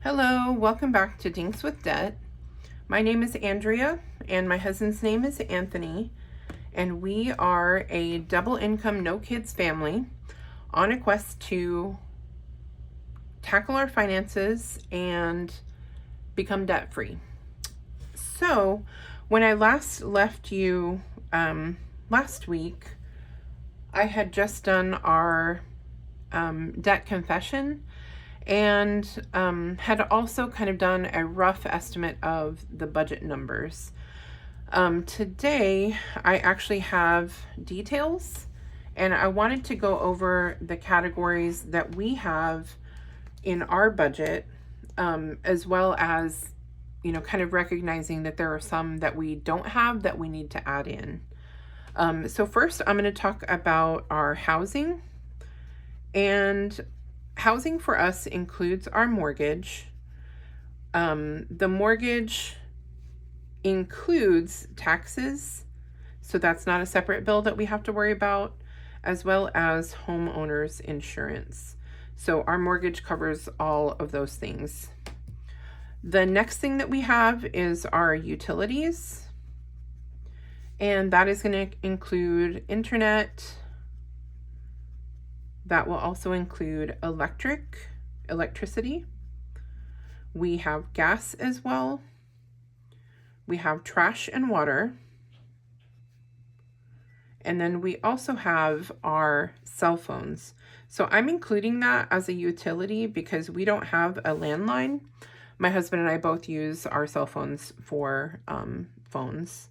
Hello, welcome back to Dinks with Debt. My name is Andrea, and my husband's name is Anthony, and we are a double income, no kids family on a quest to tackle our finances and become debt free. So, when I last left you last week, I had just done our debt confession and had also kind of done a rough estimate of the budget numbers. Today, I actually have details, and I wanted to go over the categories that we have in our budget, as well as, kind of recognizing that there are some that we don't have that we need to add in. So first, I'm going to talk about our housing. And housing for us includes our mortgage. The mortgage includes taxes, so that's not a separate bill that we have to worry about, as well as homeowners insurance. So our mortgage covers all of those things. The next thing that we have is our utilities, and that is going to include internet. That will also include electricity. We have gas as well. We have trash and water. And then we also have our cell phones. So I'm including that as a utility because we don't have a landline. My husband and I both use our cell phones for phones.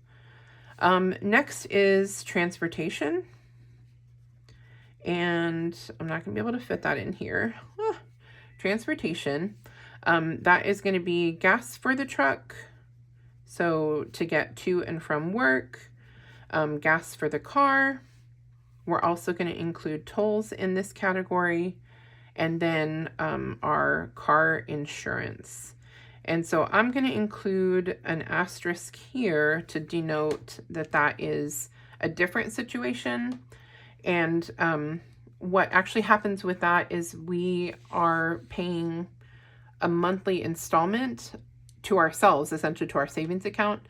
Next is transportation. And I'm not going to be able to fit that in here. Transportation. That is going to be gas for the truck, so to get to and from work, gas for the car. We're also going to include tolls in this category, and then our car insurance. And so I'm going to include an asterisk here to denote that that is a different situation. And what actually happens with that is we are paying a monthly installment to ourselves, essentially to our savings account,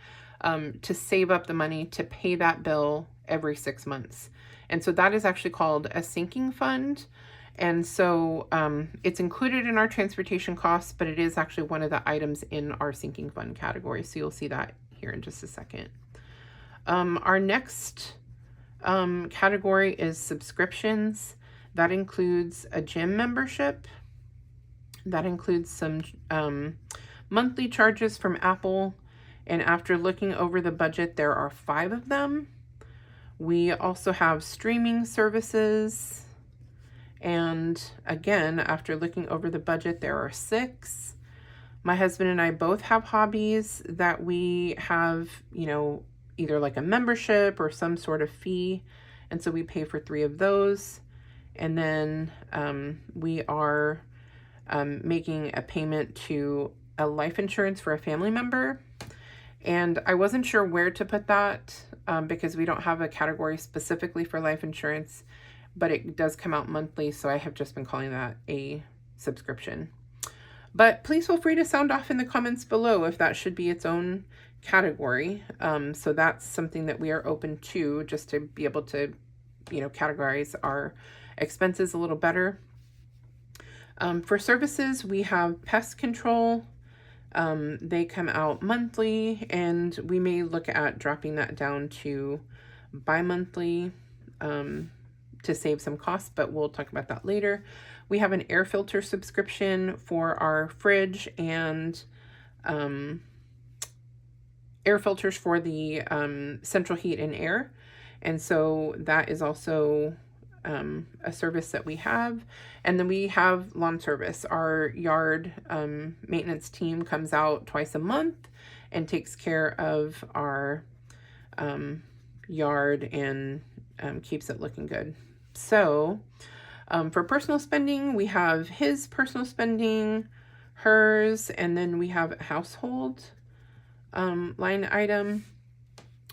to save up the money to pay that bill every 6 months. And so that is actually called a sinking fund. And so it's included in our transportation costs, but it is actually one of the items in our sinking fund category. So you'll see that here in just a second. Our next category is subscriptions. That includes a gym membership. That includes some monthly charges from Apple. And after looking over the budget, there are 5 of them. We also have streaming services. And again, after looking over the budget, there are 6. My husband and I both have hobbies that we have, either like a membership or some sort of fee. And so we pay for 3 of those. And then we are making a payment to a life insurance for a family member. And I wasn't sure where to put that because we don't have a category specifically for life insurance, but it does come out monthly. So I have just been calling that a subscription. But please feel free to sound off in the comments below if that should be its own category. So that's something that we are open to, just to be able to, categorize our expenses a little better. For services, we have pest control. They come out monthly, and we may look at dropping that down to bi-monthly to save some costs, but we'll talk about that later. We have an air filter subscription for our fridge and air filters for the central heat and air. And so that is also a service that we have. And then we have lawn service. Our yard maintenance team comes out twice a month and takes care of our yard and keeps it looking good. So for personal spending, we have his personal spending, hers, and then we have a household line item.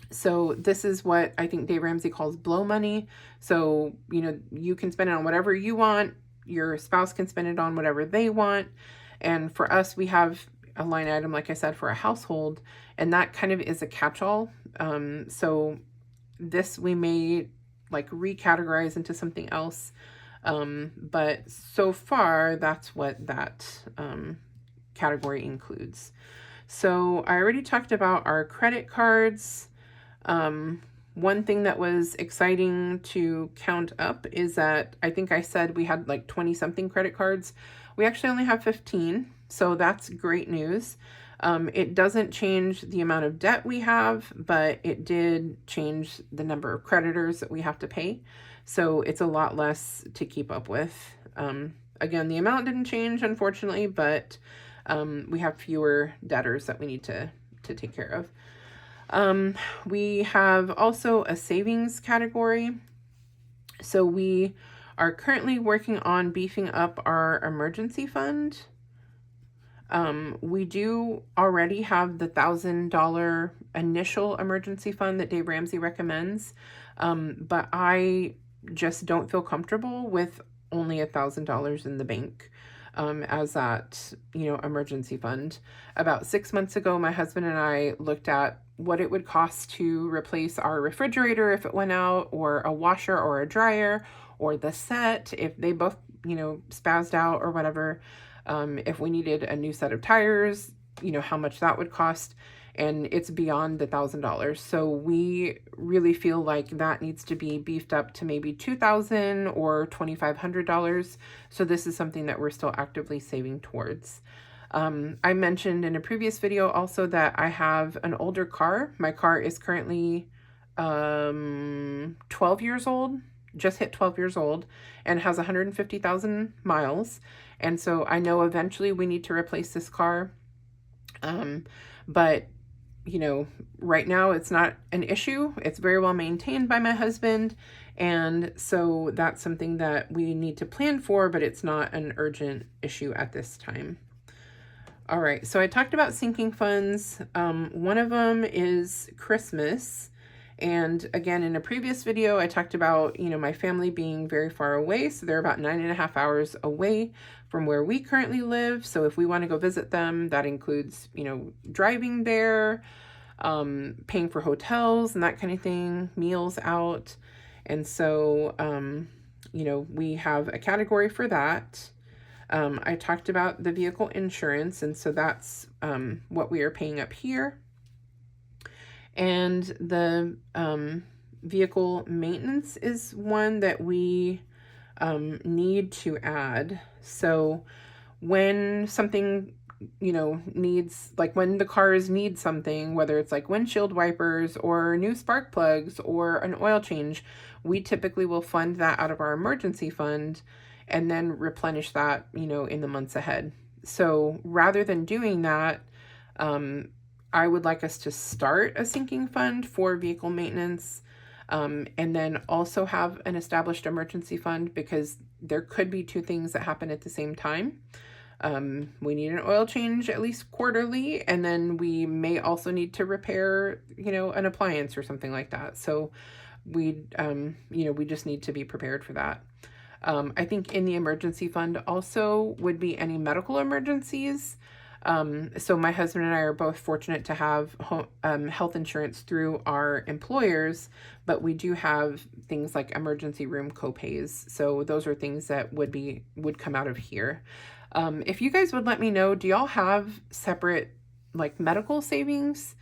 So this is what I think Dave Ramsey calls blow money. So, you can spend it on whatever you want. Your spouse can spend it on whatever they want. And for us, we have a line item, like I said, for a household, and that kind of is a catch-all. So this we may like recategorize into something else. But so far, that's what that category includes. So I already talked about our credit cards. One thing that was exciting to count up is that I think I said we had like 20 something credit cards. We actually only have 15, so that's great news. It doesn't change the amount of debt we have, but it did change the number of creditors that we have to pay. So it's a lot less to keep up with. Again, the amount didn't change, unfortunately, but we have fewer debtors that we need to take care of. We have also a savings category. So we are currently working on beefing up our emergency fund. We do already have the $1,000 initial emergency fund that Dave Ramsey recommends. But I just don't feel comfortable with only $1,000 in the bank. As that, emergency fund. About 6 months ago, my husband and I looked at what it would cost to replace our refrigerator if it went out, or a washer or a dryer, or the set if they both, spazzed out or whatever. If we needed a new set of tires, how much that would cost. And it's beyond the $1,000. So we really feel like that needs to be beefed up to maybe $2,000 or $2,500. So this is something that we're still actively saving towards. I mentioned in a previous video also that I have an older car. My car is currently 12 years old, just hit 12 years old, and has 150,000 miles. And so I know eventually we need to replace this car. But right now it's not an issue. It's very well maintained by my husband. And so that's something that we need to plan for, but it's not an urgent issue at this time. All right, so I talked about sinking funds. One of them is Christmas. And again, in a previous video, I talked about, my family being very far away. So they're about 9.5 hours away from where we currently live. So if we want to go visit them, that includes, driving there, paying for hotels and that kind of thing, meals out. And so, we have a category for that. I talked about the vehicle insurance, and so that's what we are paying up here. And the vehicle maintenance is one that we need to add. So when something, needs, like when the cars need something, whether it's like windshield wipers or new spark plugs or an oil change, we typically will fund that out of our emergency fund and then replenish that, in the months ahead. So rather than doing that, I would like us to start a sinking fund for vehicle maintenance, and then also have an established emergency fund, because there could be two things that happen at the same time. We need an oil change at least quarterly, and then we may also need to repair, an appliance or something like that. So we just need to be prepared for that. I think in the emergency fund also would be any medical emergencies. So my husband and I are both fortunate to have health insurance through our employers, but we do have things like emergency room copays. So those are things that would come out of here. If you guys would let me know, do y'all have separate like medical savings?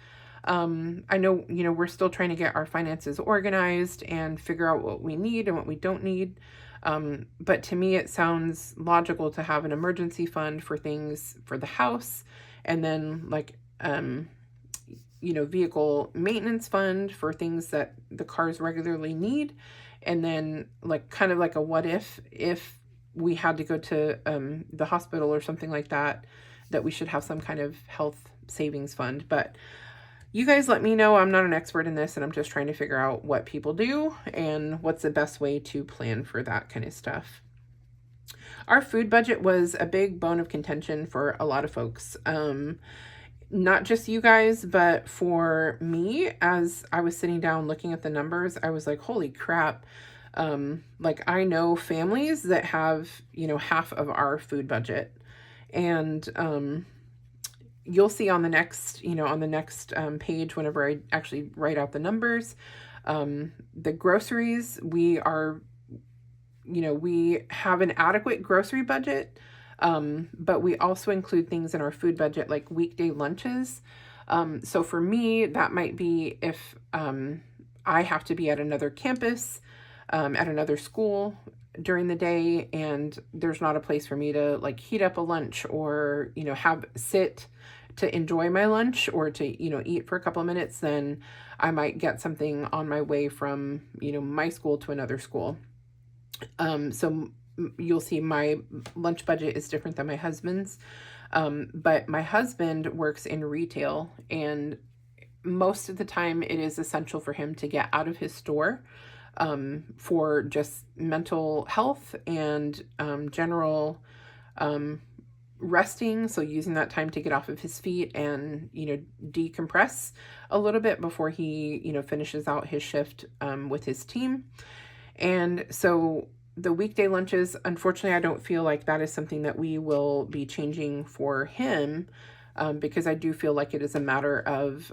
I know, we're still trying to get our finances organized and figure out what we need and what we don't need. But to me, it sounds logical to have an emergency fund for things for the house, and then like, vehicle maintenance fund for things that the cars regularly need. And then like, kind of like a what if we had to go to, the hospital or something like that, that we should have some kind of health savings fund. But you guys let me know. I'm not an expert in this, and I'm just trying to figure out what people do and what's the best way to plan for that kind of stuff. Our food budget was a big bone of contention for a lot of folks. Not just you guys, but for me, as I was sitting down looking at the numbers, I was like, holy crap. Like I know families that have, half of our food budget. And you'll see on the next, page, whenever I actually write out the numbers, the groceries, we have an adequate grocery budget, but we also include things in our food budget like weekday lunches. So for me, that might be if I have to be at another campus, at another school during the day, and there's not a place for me to like heat up a lunch or, sit to enjoy my lunch or to, eat for a couple of minutes, then I might get something on my way from, my school to another school. So you'll see my lunch budget is different than my husband's. But my husband works in retail, and most of the time it is essential for him to get out of his store, for just mental health and general resting. So using that time to get off of his feet and, decompress a little bit before he, finishes out his shift with his team. And so the weekday lunches, unfortunately, I don't feel like that is something that we will be changing for him, because I do feel like it is a matter of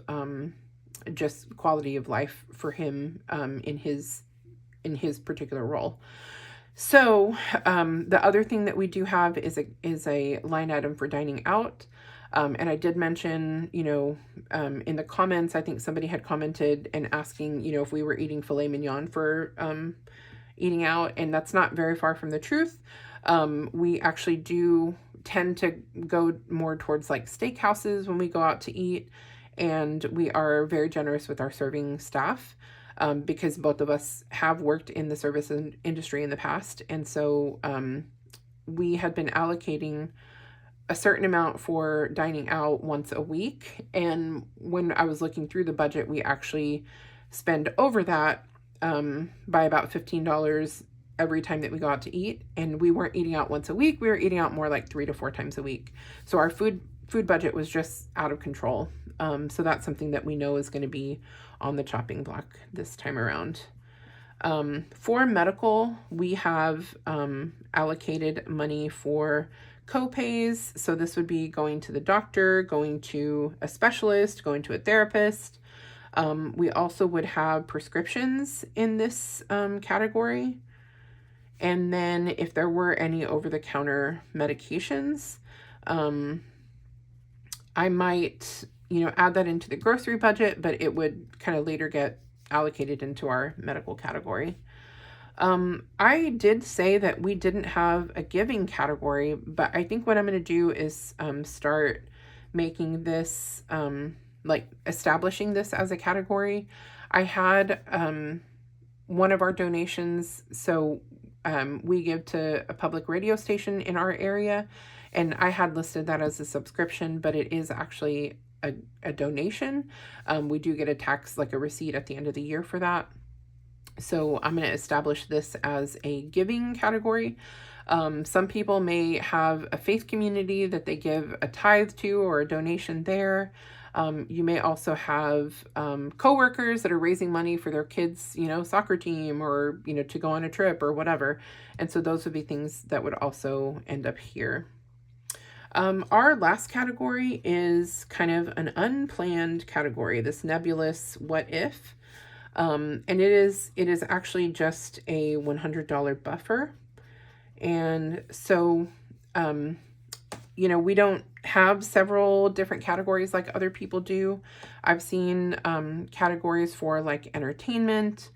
just quality of life for him in his particular role. So the other thing that we do have is a line item for dining out. And I did mention, in the comments, I think somebody had commented and asking, if we were eating filet mignon for eating out, and that's not very far from the truth. We actually do tend to go more towards like steakhouses when we go out to eat, and we are very generous with our serving staff, because both of us have worked in the service industry in the past. And so we had been allocating a certain amount for dining out once a week. And when I was looking through the budget, we actually spend over that by about $15 every time that we go out to eat. And we weren't eating out once a week. We were eating out more like 3 to 4 times a week. So our food budget was just out of control. So that's something that we know is going to be on the chopping block this time around. For medical, we have allocated money for co-pays. So this would be going to the doctor, going to a specialist, going to a therapist. We also would have prescriptions in this category. And then if there were any over-the-counter medications, I might, add that into the grocery budget, but it would kind of later get allocated into our medical category. I did say that we didn't have a giving category, but I think what I'm going to do is start making this, establishing this as a category. I had one of our donations, so we give to a public radio station in our area, and I had listed that as a subscription, but it is actually a donation. We do get a tax, like a receipt at the end of the year for that. So I'm going to establish this as a giving category. Some people may have a faith community that they give a tithe to or a donation there. You may also have coworkers that are raising money for their kids, soccer team, or, to go on a trip or whatever. And so those would be things that would also end up here. Our last category is kind of an unplanned category, this nebulous what if. And it is actually just a $100 buffer. And so, we don't have several different categories like other people do. I've seen categories for like entertainment,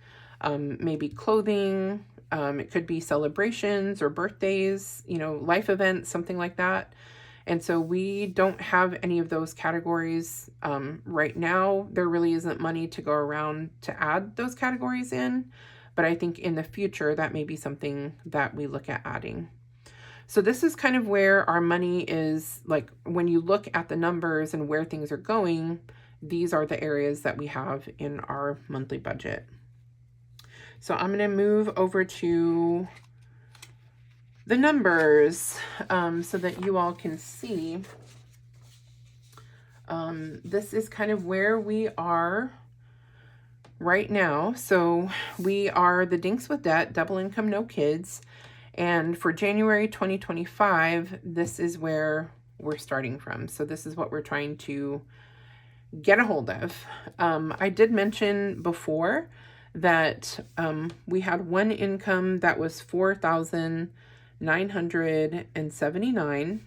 maybe clothing, it could be celebrations or birthdays, life events, something like that. And so we don't have any of those categories right now. There really isn't money to go around to add those categories in, but I think in the future that may be something that we look at adding. So this is kind of where our money is, like when you look at the numbers and where things are going, these are the areas that we have in our monthly budget. So I'm going to move over to the numbers so that you all can see. This is kind of where we are right now. So we are the DINKs with debt, double income, no kids. And for January 2025, this is where we're starting from. So this is what we're trying to get a hold of. I did mention before that we had one income that was $4,979,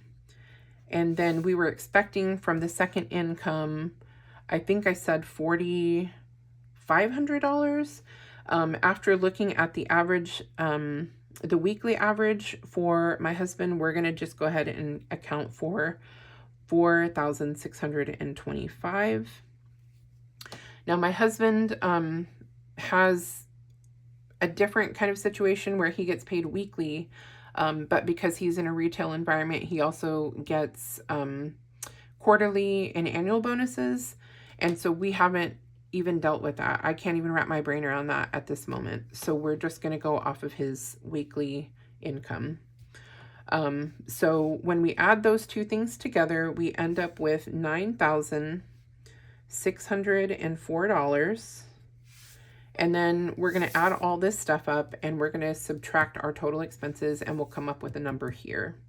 and then we were expecting from the second income, I think I said $4,500. After looking at the average, the weekly average for my husband, we're going to just go ahead and account for 4,625. Now my husband has a different kind of situation where he gets paid weekly, but because he's in a retail environment, he also gets quarterly and annual bonuses, and so we haven't even dealt with that. I can't even wrap my brain around that at this moment. So we're just going to go off of his weekly income. So when we add those two things together, we end up with $9,604. And then we're going to add all this stuff up and we're going to subtract our total expenses and we'll come up with a number here.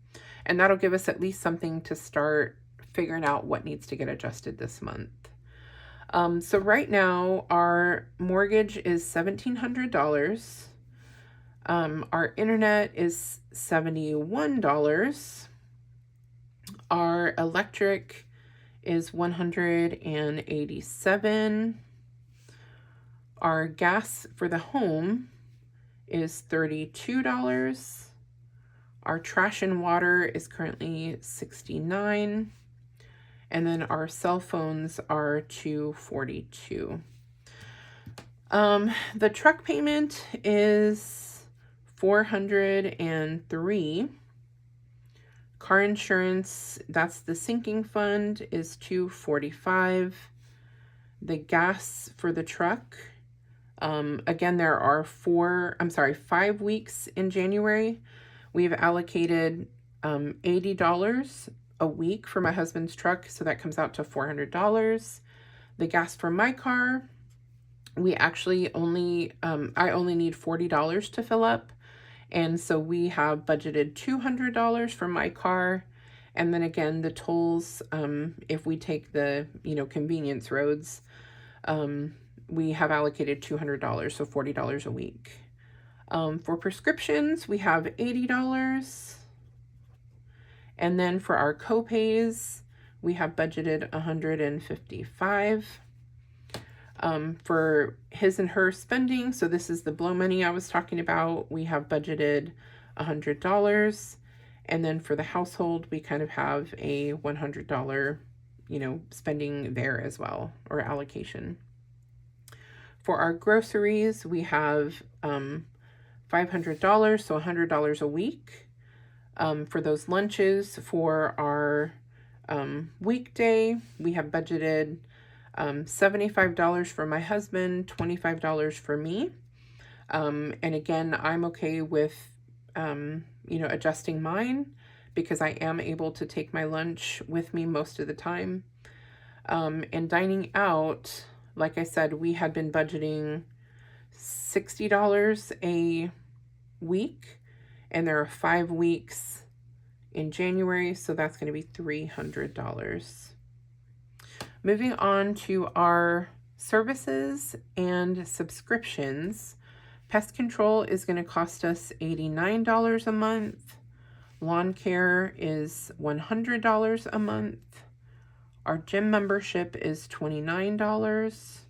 And that'll give us at least something to start figuring out what needs to get adjusted this month. So right now our mortgage is $1,700. Our internet is $71. Our electric is $187. Our gas for the home is $32. Our trash and water is currently $69. And then our cell phones are $242. The truck payment is $403. Car insurance, that's the sinking fund, is $245. The gas for the truck, again, there are 5 weeks in January. We've allocated $80 a week for my husband's truck, so that comes out to $400. The gas for my car, we actually only, I only need $40 to fill up, and so we have budgeted $200 for my car, and then again, the tolls, if we take the, convenience roads, we have allocated $200, so $40 a week. For prescriptions, we have $80. And then for our copays, we have budgeted $155. For his and her spending, so this is the blow money I was talking about, we have budgeted $100. And then for the household, we kind of have a $100, spending there as well, or allocation. For our groceries, we have $500, so $100 a week. For those lunches, for our weekday, we have budgeted $75 for my husband, $25 for me. And again, I'm okay with, adjusting mine because I am able to take my lunch with me most of the time. And dining out, like I said, we had been budgeting $60 a week. And there are 5 weeks in January, so that's going to be $300. Moving on to our services and subscriptions. Pest control is going to cost us $89 a month. Lawn care is $100 a month. Our gym membership is $29.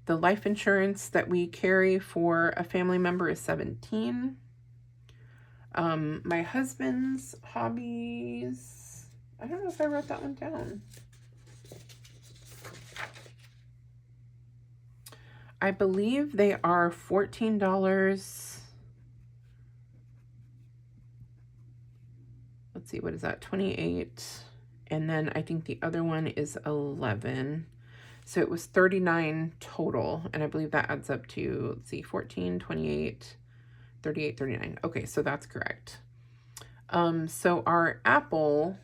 The life insurance that we carry for a family member is $17. My husband's hobbies, I don't know if I wrote that one down. I believe they are $14. Let's see, what is that? 28. And then I think the other one is 11. So it was 39 total. And I believe that adds up to, let's see, 14, 28, 38, 39. Okay, so that's correct. So our Apple,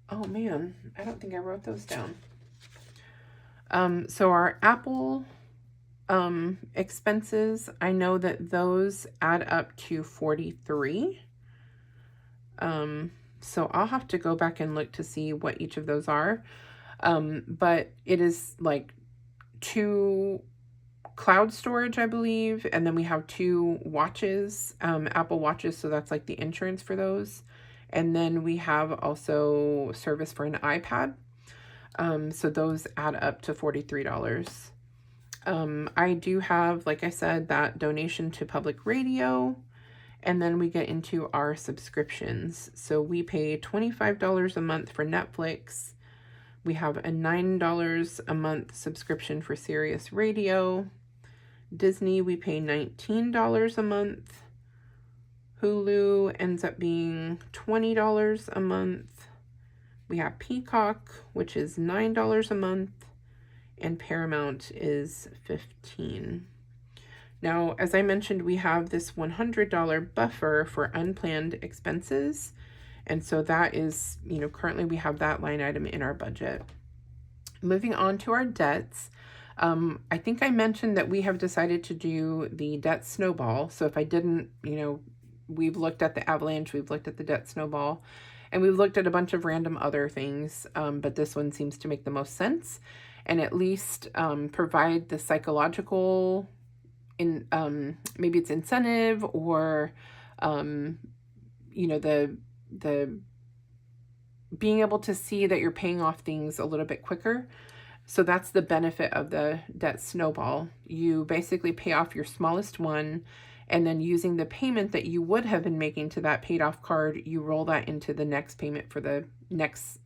oh man, I don't think I wrote those down. So our Apple expenses, I know that those add up to 43. So I'll have to go back and look to see what each of those are. But it is like 2 cloud storage, I believe, and then we have 2 watches, Apple Watches, so that's like the insurance for those. And then we have also service for an iPad. So those add up to $43. I do have, like I said, that donation to public radio, and then we get into our subscriptions. So we pay $25 a month for Netflix. We have a $9 a month subscription for Sirius Radio. Disney, we pay $19 a month. Hulu ends up being $20 a month. We have Peacock, which is $9 a month, and Paramount is $15. Now, as I mentioned, we have this $100 buffer for unplanned expenses. And so that is, currently we have that line item in our budget. Moving on to our debts. I think I mentioned that we have decided to do the debt snowball. So if I didn't, we've looked at the avalanche, we've looked at the debt snowball, and we've looked at a bunch of random other things. But this one seems to make the most sense and at least provide the psychological maybe it's incentive or the being able to see that you're paying off things a little bit quicker. So that's the benefit of the debt snowball. You basically pay off your smallest one, and then using the payment that you would have been making to that paid off card, you roll that into the next payment for the next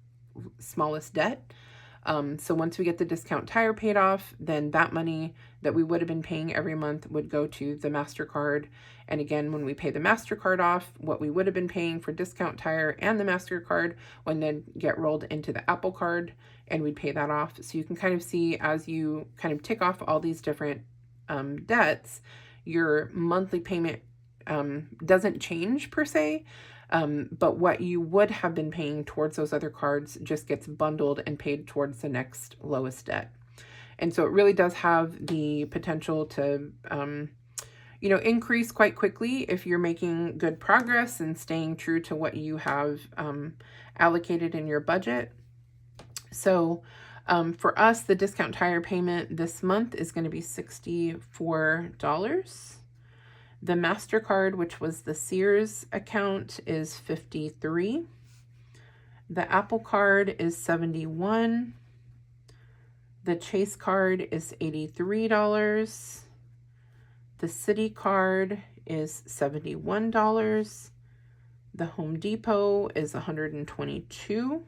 smallest debt. So once we get the discount tire paid off, then that money that we would have been paying every month would go to the MasterCard. And again, when we pay the MasterCard off, what we would have been paying for discount tire and the MasterCard would then get rolled into the Apple Card, and we'd pay that off. So you can kind of see as you kind of tick off all these different debts, your monthly payment doesn't change per se. But what you would have been paying towards those other cards just gets bundled and paid towards the next lowest debt. And so it really does have the potential to, increase quite quickly if you're making good progress and staying true to what you have allocated in your budget. So for us, the discount tire payment this month is going to be $64. The MasterCard, which was the Sears account, is $53. The Apple Card is $71. The Chase card is $83. The Citi card is $71. The Home Depot is $122.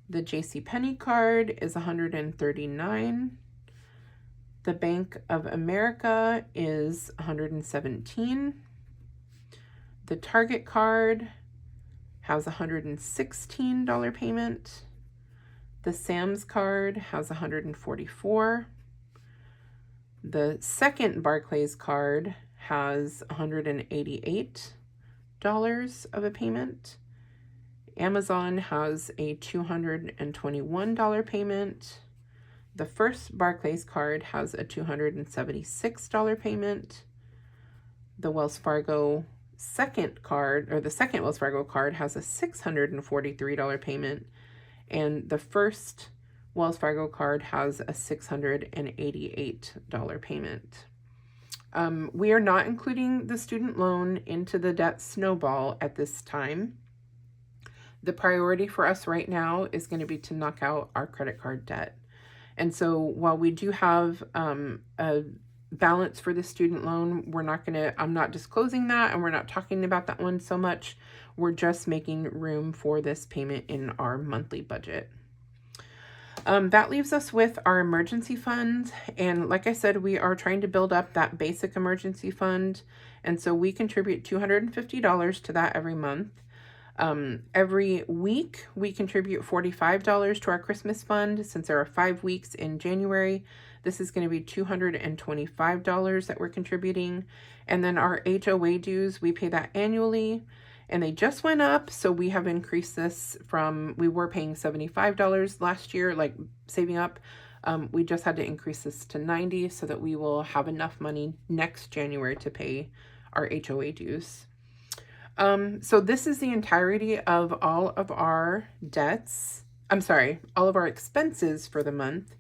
The JCPenney card is $139. The Bank of America is $117. The Target card has a $116 payment. The Sam's card has $144. The second Barclays card has $188 of a payment. Amazon has a $221 payment. The first Barclays card has a $276 payment. The Wells Fargo second Wells Fargo card has a $643 payment. And the first Wells Fargo card has a $688 payment. We are not including the student loan into the debt snowball at this time. The priority for us right now is going to be to knock out our credit card debt. And so while we do have a balance for the student loan, I'm not disclosing that, and we're not talking about that one so much. We're just making room for this payment in our monthly budget. That leaves us with our emergency fund. And like I said, we are trying to build up that basic emergency fund. And so we contribute $250 to that every month. Every week we contribute $45 to our Christmas fund. Since there are 5 weeks in January, this is going to be $225 that we're contributing. And then our HOA dues, we pay that annually, and they just went up. So we have increased this we were paying $75 last year, like saving up. We just had to increase this to 90 so that we will have enough money next January to pay our HOA dues. So this is the entirety of all of our debts. I'm sorry, all of our expenses for the month.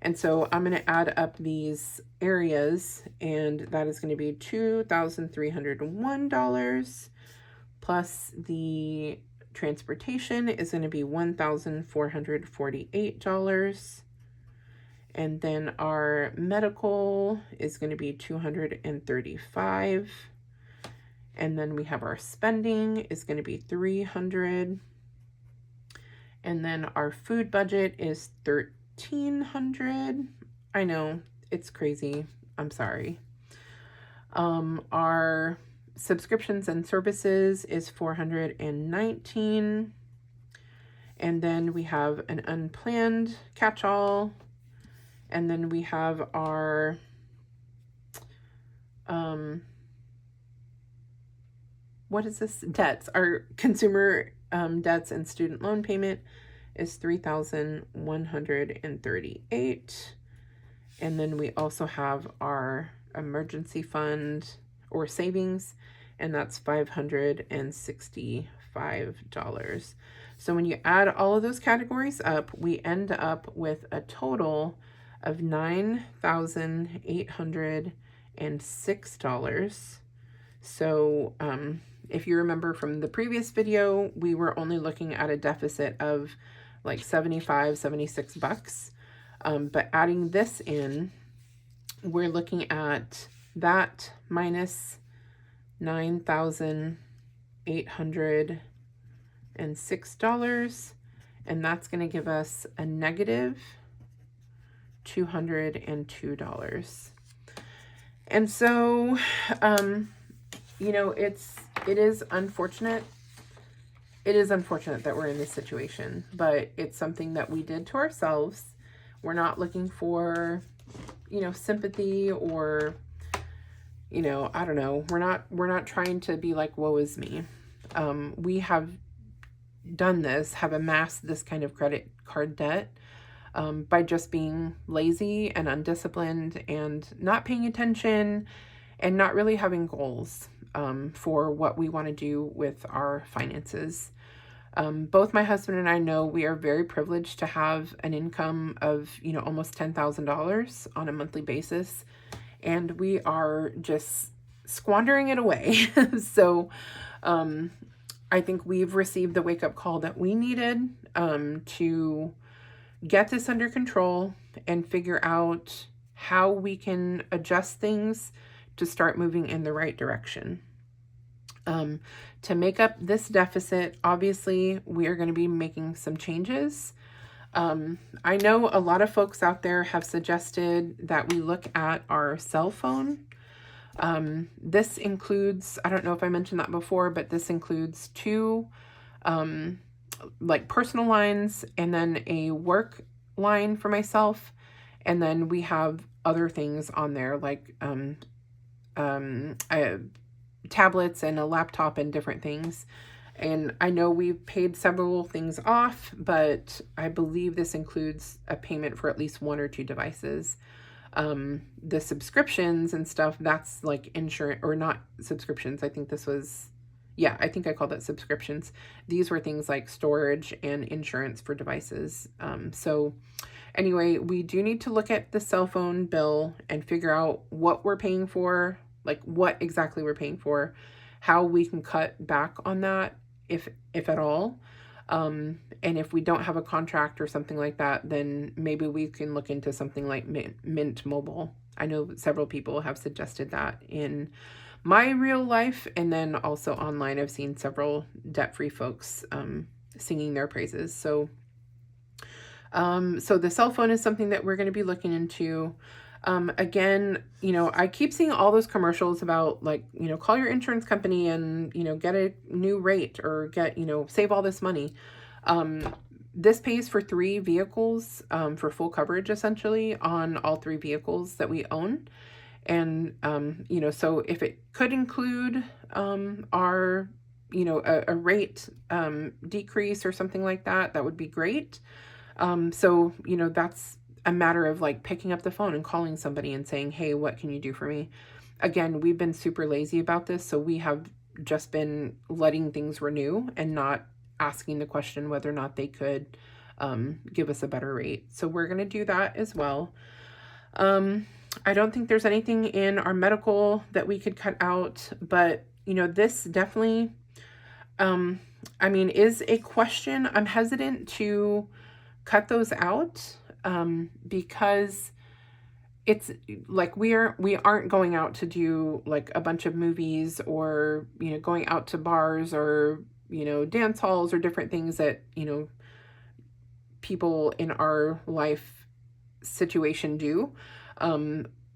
And so I'm going to add up these areas, and that is going to be $2,301 plus the transportation is going to be $1,448. And then our medical is going to be $235. And then we have our spending is going to be $300. And then our food budget is $1,300. I know, it's crazy. I'm sorry. Our subscriptions and services is $419. And then we have an unplanned catch-all. And then we have our what is this? Debts. Our consumer debts and student loan payment is $3,138. And then we also have our emergency fund or savings, and that's $565. So when you add all of those categories up, we end up with a total of $9,806. So if you remember from the previous video, we were only looking at a deficit of like 76 bucks. But adding this in, we're looking at that minus $9,806, and that's going to give us a negative $202. And so, you know, it is unfortunate. It is unfortunate that we're in this situation, but it's something that we did to ourselves. We're not looking for, you know, sympathy or, you know, I don't know. We're not trying to be like, woe is me. We have done this, have amassed this kind of credit card debt by just being lazy and undisciplined and not paying attention and not really having goals for what we want to do with our finances. Both my husband and I know we are very privileged to have an income of, you know, almost $10,000 on a monthly basis, and we are just squandering it away. So I think we've received the wake-up call that we needed to get this under control and figure out how we can adjust things to start moving in the right direction. To make up this deficit, obviously, we are going to be making some changes. I know a lot of folks out there have suggested that we look at our cell phone. This includes, I don't know if I mentioned that before, but this includes two like personal lines and then a work line for myself. And then we have other things on there like tablets and a laptop and different things. And I know we've paid several things off, but I believe this includes a payment for at least one or two devices. The subscriptions and stuff, that's like insurance, or not subscriptions. I think this was, yeah, I think I called it subscriptions. These were things like storage and insurance for devices. So anyway, we do need to look at the cell phone bill and figure out what we're paying for, like what exactly we're paying for, how we can cut back on that, if at all. And if we don't have a contract or something like that, then maybe we can look into something like Mint Mobile. I know several people have suggested that in my real life, and then also online I've seen several debt-free folks singing their praises. So the cell phone is something that we're going to be looking into. Again, you know, I keep seeing all those commercials about like, you know, call your insurance company and, you know, get a new rate or get, you know, save all this money. This pays for 3 vehicles, for full coverage essentially on all 3 vehicles that we own. And, you know, so if it could include, our, you know, a rate, decrease or something like that, that would be great. So, you know, that's a matter of like picking up the phone and calling somebody and saying, hey, what can you do for me? Again, we've been super lazy about this, so we have just been letting things renew and not asking the question whether or not they could give us a better rate. So we're going to do that as well. I don't think there's anything in our medical that we could cut out, but you know, this definitely, I mean, is a question. I'm hesitant to cut those out because it's like we aren't going out to do like a bunch of movies or, you know, going out to bars or, you know, dance halls or different things that, you know, people in our life situation do.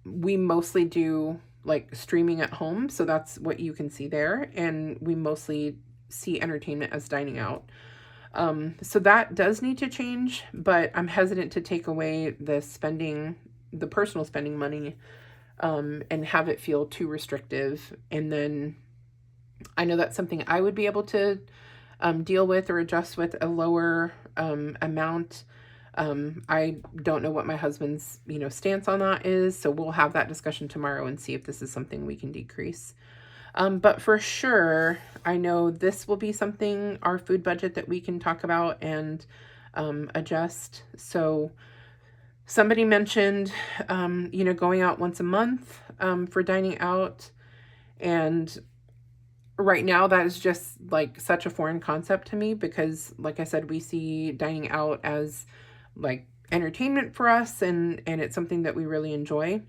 We mostly do like streaming at home, so that's what you can see there, and we mostly see entertainment as dining out. So that does need to change, but I'm hesitant to take away the personal spending money, and have it feel too restrictive. And then I know that's something I would be able to deal with or adjust with a lower amount. I don't know what my husband's, you know, stance on that is, so we'll have that discussion tomorrow and see if this is something we can decrease. But for sure, I know this will be something, our food budget, that we can talk about and adjust. So somebody mentioned, you know, going out once a month for dining out. And right now that is just like such a foreign concept to me because, like I said, we see dining out as like entertainment for us, and it's something that we really enjoy.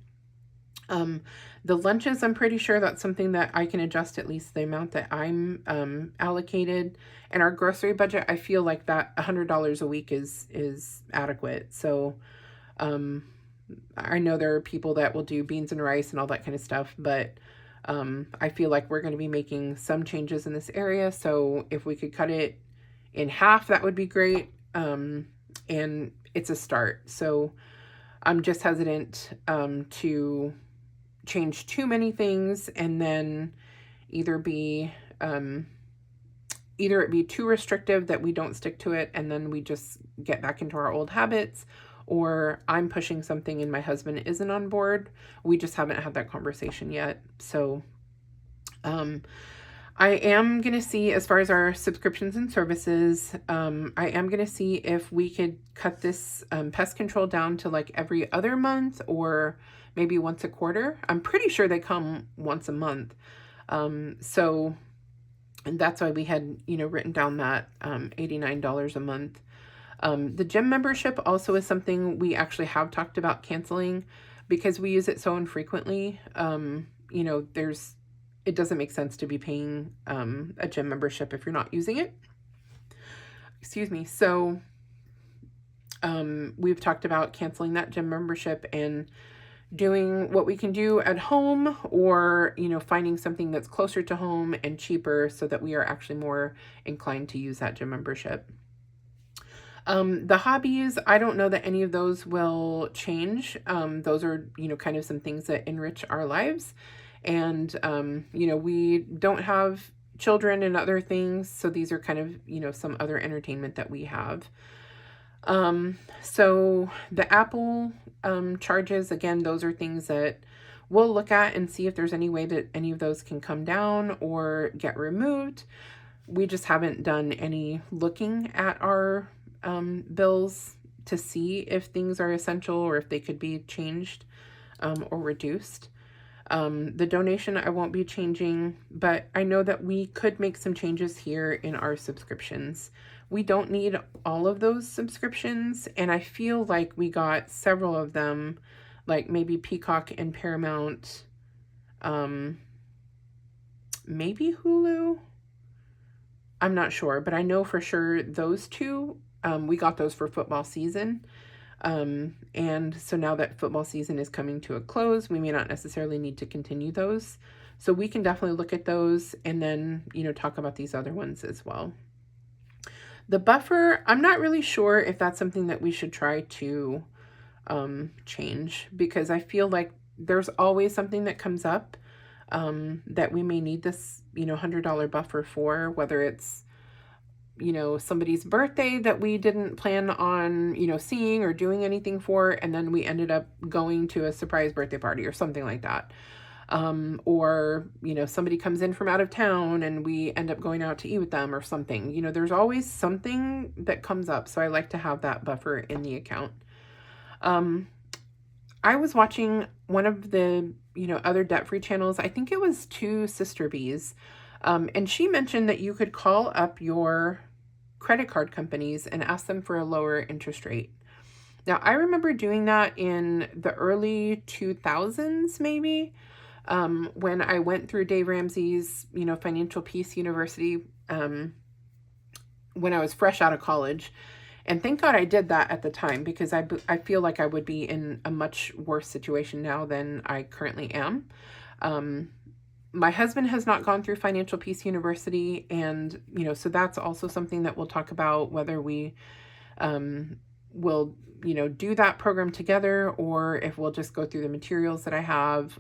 The lunches, I'm pretty sure that's something that I can adjust at least the amount that I'm allocated. And our grocery budget, I feel like that $100 a week is adequate. So I know there are people that will do beans and rice and all that kind of stuff, but I feel like we're going to be making some changes in this area. So if we could cut it in half, that would be great. And it's a start. So I'm just hesitant to change too many things and then either it be too restrictive that we don't stick to it and then we just get back into our old habits, or I'm pushing something and my husband isn't on board. We just haven't had that conversation yet. So I am going to see, as far as our subscriptions and services, I am going to see if we could cut this pest control down to like every other month or maybe once a quarter. I'm pretty sure they come once a month. So, and that's why we had, you know, written down that $89 a month. The gym membership also is something we actually have talked about canceling because we use it so infrequently. You know, it doesn't make sense to be paying a gym membership if you're not using it. Excuse me. So we've talked about canceling that gym membership and doing what we can do at home, or, you know, finding something that's closer to home and cheaper so that we are actually more inclined to use that gym membership. The hobbies, I don't know that any of those will change. Those are, you know, kind of some things that enrich our lives. And, you know, we don't have children and other things. So these are kind of, you know, some other entertainment that we have. So the Apple charges, again, those are things that we'll look at and see if there's any way that any of those can come down or get removed. We just haven't done any looking at our bills to see if things are essential or if they could be changed or reduced. The donation I won't be changing, but I know that we could make some changes here in our subscriptions. We don't need all of those subscriptions, and I feel like we got several of them, like maybe Peacock and Paramount, maybe Hulu. I'm not sure, but I know for sure those two, we got those for football season. And so now that football season is coming to a close, we may not necessarily need to continue those. So we can definitely look at those and then, you know, talk about these other ones as well. The buffer, I'm not really sure if that's something that we should try to change, because I feel like there's always something that comes up that we may need this, you know, $100 buffer for, whether it's somebody's birthday that we didn't plan on, seeing or doing anything for, and then we ended up going to a surprise birthday party or something like that. Or, somebody comes in from out of town and we end up going out to eat with them or something. There's always something that comes up. So I like to have that buffer in the account. I was watching one of the, other debt-free channels. I think it was Two Sister Bees. And she mentioned that you could call up your credit card companies and ask them for a lower interest rate. Now, I remember doing that in the early 2000s, maybe, when I went through Dave Ramsey's, Financial Peace University, when I was fresh out of college. And thank God I did that at the time, because I feel like I would be in a much worse situation now than I currently am. My husband has not gone through Financial Peace University, and, so that's also something that we'll talk about, whether we will, do that program together, or if we'll just go through the materials that I have,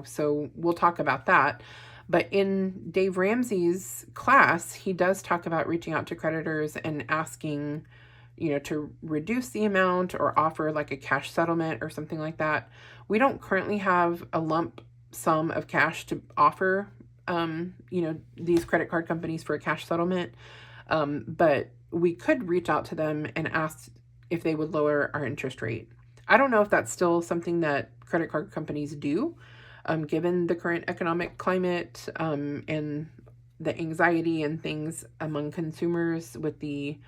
so we'll talk about that. But in Dave Ramsey's class, he does talk about reaching out to creditors and asking, to reduce the amount or offer like a cash settlement or something like that. We don't currently have a lump sum of cash to offer, these credit card companies for a cash settlement. But we could reach out to them and ask if they would lower our interest rate. I don't know if that's still something that credit card companies do, given the current economic climate, and the anxiety and things among consumers with the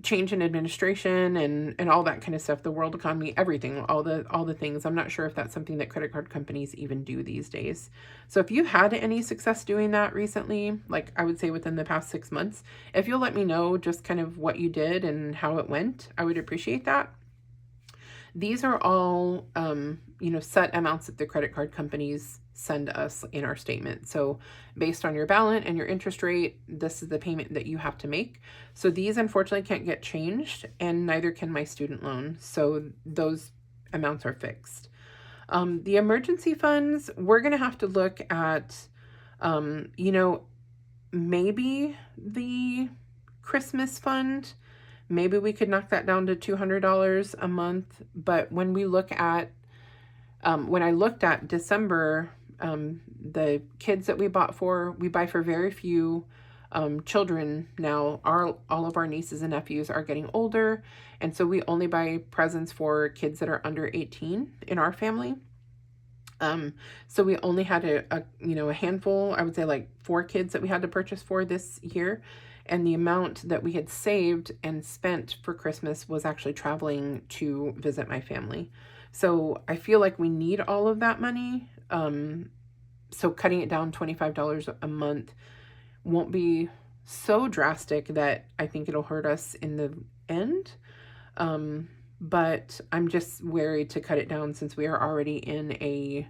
change in administration and all that kind of stuff, the world economy, everything, all the things. I'm not sure if that's something that credit card companies even do these days. So if you had any success doing that recently, like I would say within the past 6 months, if you'll let me know just kind of what you did and how it went, I would appreciate that. These are all, set amounts that the credit card companies send us in our statement. So based on your balance and your interest rate, this is the payment that you have to make. So these unfortunately can't get changed, and neither can my student loan. So those amounts are fixed. The emergency funds, we're going to have to look at, maybe the Christmas fund. Maybe we could knock that down to $200 a month. But when we look at, when I looked at December, the kids that we buy for very few children now. All of our nieces and nephews are getting older. And so we only buy presents for kids that are under 18 in our family. So we only had a handful, I would say like 4 kids that we had to purchase for this year. And the amount that we had saved and spent for Christmas was actually traveling to visit my family. So I feel like we need all of that money. So cutting it down $25 a month won't be so drastic that I think it'll hurt us in the end. But I'm just wary to cut it down, since we are already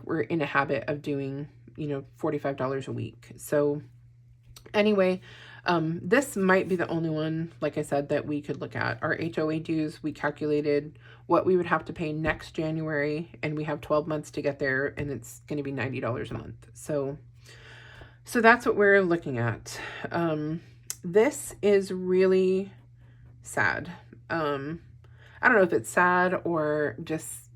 we're in a habit of doing, $45 a week. So anyway, this might be the only one, like I said, that we could look at. Our HOA dues, we calculated what we would have to pay next January, and we have 12 months to get there, and it's going to be $90 a month. So that's what we're looking at. This is really sad. I don't know if it's sad or just,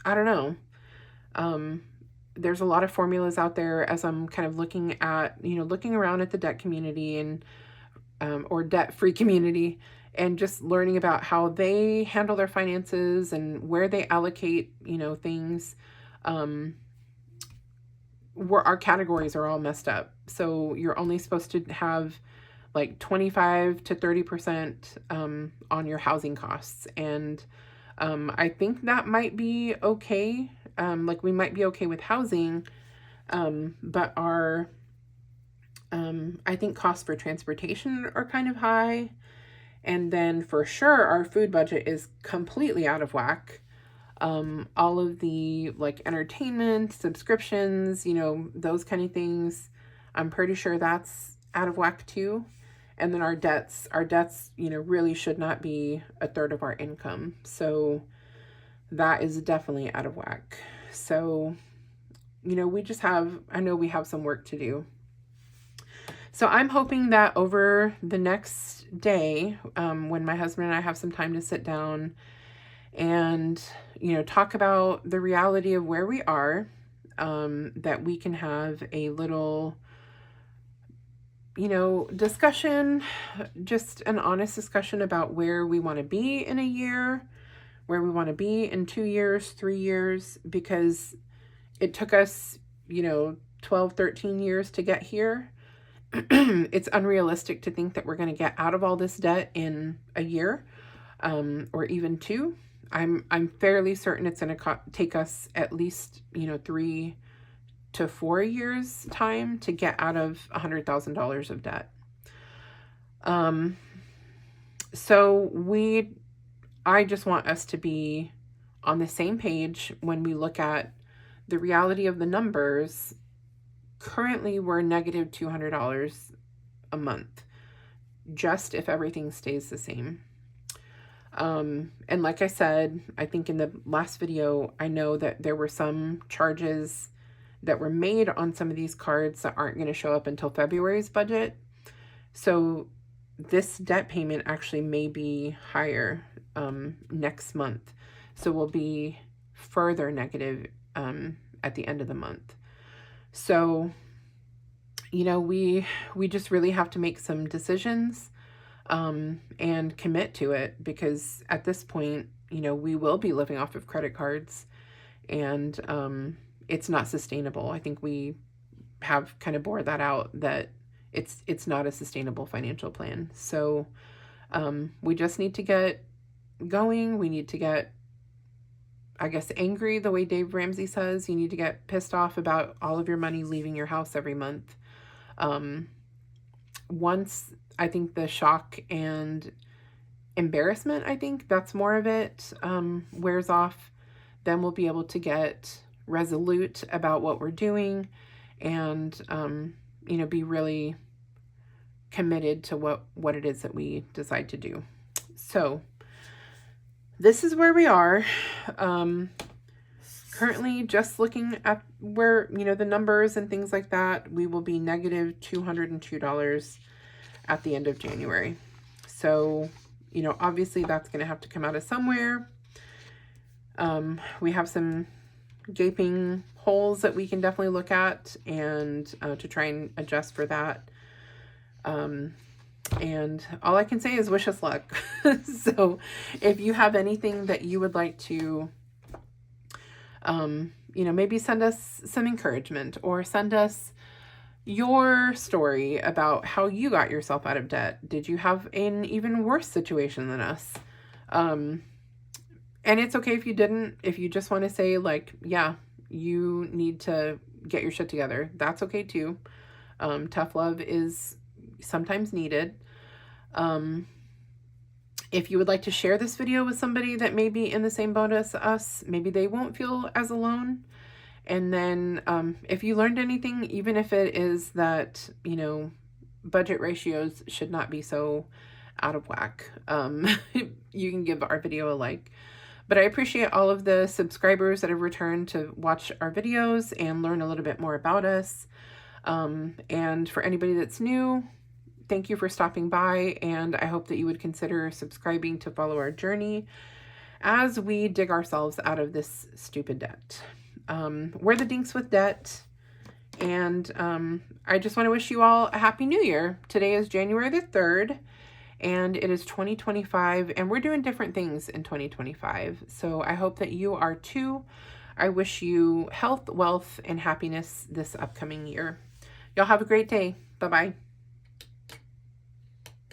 I don't know. There's a lot of formulas out there as I'm kind of looking around at the debt community and, or debt-free community, and just learning about how they handle their finances and where they allocate, things. Where our categories are all messed up. So you're only supposed to have like 25 to 30% on your housing costs. And I think that might be okay. Like we might be okay with housing, but our, I think costs for transportation are kind of high. And then for sure, our food budget is completely out of whack. All of the like entertainment, subscriptions, those kind of things, I'm pretty sure that's out of whack too. And then our debts, really should not be a third of our income. So that is definitely out of whack. So you know, I know we have some work to do. So I'm hoping that over the next day, when my husband and I have some time to sit down and, you know, talk about the reality of where we are, that we can have a little, you know, discussion, just an honest discussion about where we want to be in a year, where we want to be in 2 years, 3 years, because it took us, you know, 12, 13 years to get here. It's unrealistic to think that we're going to get out of all this debt in a year, or even 2. I'm fairly certain it's going to take us at least, you know, 3 to 4 years time to get out of $100,000 of debt. So I just want us to be on the same page when we look at the reality of the numbers. Currently, we're negative $200 a month, just if everything stays the same. And like I said, I think in the last video, I know that there were some charges that were made on some of these cards that aren't going to show up until February's budget. So this debt payment actually may be higher next month. So we'll be further negative at the end of the month. So, you know, we just really have to make some decisions and commit to it, because at this point, you know, we will be living off of credit cards, and it's not sustainable. I think we have kind of bore that out, that it's not a sustainable financial plan. So we just need to get going. We need to get, I guess, angry, the way Dave Ramsey says. You need to get pissed off about all of your money leaving your house every month. Once I think the shock and embarrassment, I think that's more of it, wears off, then we'll be able to get resolute about what we're doing, and you know, be really committed to what it is that we decide to do. So this is where we are. Currently, just looking at where, you know, the numbers and things like that, we will be negative $202 at the end of January. So, you know, obviously that's going to have to come out of somewhere. We have some gaping holes that we can definitely look at, and to try and adjust for that. And all I can say is wish us luck. So if you have anything that you would like to, you know, maybe send us some encouragement, or send us your story about how you got yourself out of debt. Did you have an even worse situation than us? And it's okay if you didn't. If you just want to say, like, yeah, you need to get your shit together, that's okay too. Tough love is sometimes needed. If you would like to share this video with somebody that may be in the same boat as us, maybe they won't feel as alone. And then if you learned anything, even if it is that, you know, budget ratios should not be so out of whack, you can give our video a like. But I appreciate all of the subscribers that have returned to watch our videos and learn a little bit more about us. And for anybody that's new, thank you for stopping by, and I hope that you would consider subscribing to follow our journey as we dig ourselves out of this stupid debt. We're the Dinks with Debt, and I just want to wish you all a happy new year. Today is January the 3rd, and it is 2025, and we're doing different things in 2025. So I hope that you are too. I wish you health, wealth, and happiness this upcoming year. Y'all have a great day. Bye-bye.